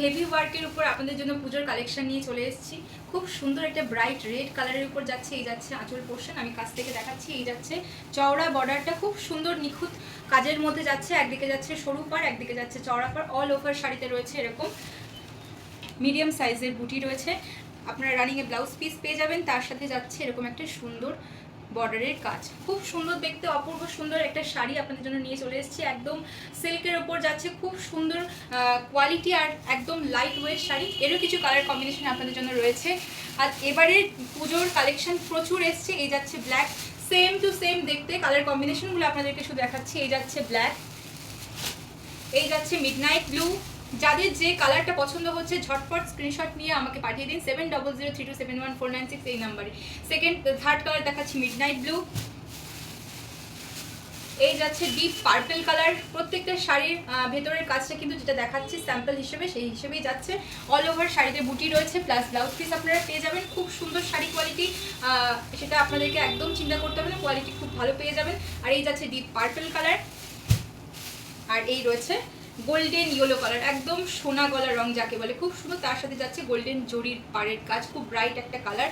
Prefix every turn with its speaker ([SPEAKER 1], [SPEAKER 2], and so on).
[SPEAKER 1] Heavy ওয়ার্কের উপর আপনাদের জন্য পুজোর কালেকশন নিয়ে চলে এসেছি। খুব সুন্দর একটা ব্রাইট রেড কালারের উপর যাচ্ছে। এই যাচ্ছে আঁচল পোর্শন, আমি কাছ থেকে দেখাচ্ছি। এই যাচ্ছে চওড়া বর্ডারটা, খুব সুন্দর নিখুঁত কাজের মধ্যে যাচ্ছে। একদিকে যাচ্ছে সরু পাড়, একদিকে যাচ্ছে চওড়া পাড়। অল ওভার শাড়িতে রয়েছে এরকম মিডিয়াম সাইজের বুটি রয়েছে। আপনারা রানিংয়ে ব্লাউজ পিস পেয়ে যাবেন, তার সাথে যাচ্ছে এরকম একটা সুন্দর বর্ডারের কাজ। খুব সুন্দর দেখতে, অপূর্ব সুন্দর একটা শাড়ি আপনাদের জন্য নিয়ে চলে এসেছি। একদম সিল্কের ওপর যাচ্ছে, খুব সুন্দর কোয়ালিটি আর একদম লাইট ওয়েট শাড়ি। এরও কিছু কালার কম্বিনেশন আপনাদের জন্য রয়েছে। আর এবারে পুজোর কালেকশন প্রচুর এসছে। এই যাচ্ছে ব্ল্যাক, সেম টু সেম দেখতে কালার কম্বিনেশনগুলো আপনাদেরকে শুধু দেখাচ্ছি। এই যাচ্ছে ব্ল্যাক, এই যাচ্ছে মিডনাইট ব্লু। যাদের যে কালারটা পছন্দ হচ্ছে ঝটপট স্ক্রিনশট নিয়ে আমাকে পাঠিয়ে দিন 7003271496 এই নাম্বারে। থার্ড কালার দেখাচ্ছি মিডনাইট ব্লু। এই যাচ্ছে ডিপ পার্পল কালার। প্রত্যেকটা শাড়ির ভেতরের কাজটা কিন্তু যেটা দেখাচ্ছি স্যাম্পল হিসেবে, সেই হিসেবেই যাচ্ছে। অল ওভার শাড়িতে বুটি রয়েছে, প্লাস ব্লাউজ পিস আপনারা পেয়ে যাবেন। খুব সুন্দর শাড়ি কোয়ালিটি, সেটা আপনাদেরকে একদম চিন্তা করতে হবে না, কোয়ালিটি খুব ভালো পেয়ে যাবেন। আর এই যাচ্ছে ডিপ পার্পল কালার, আর এই রয়েছে গোল্ডেন ইয়েলো কালার, একদম সোনা গলা রং যাকে বলে, খুব সুন্দর। তার সাথে যাচ্ছে গোল্ডেন জরির পাড়ের কাজ, খুব ব্রাইট একটা কালার।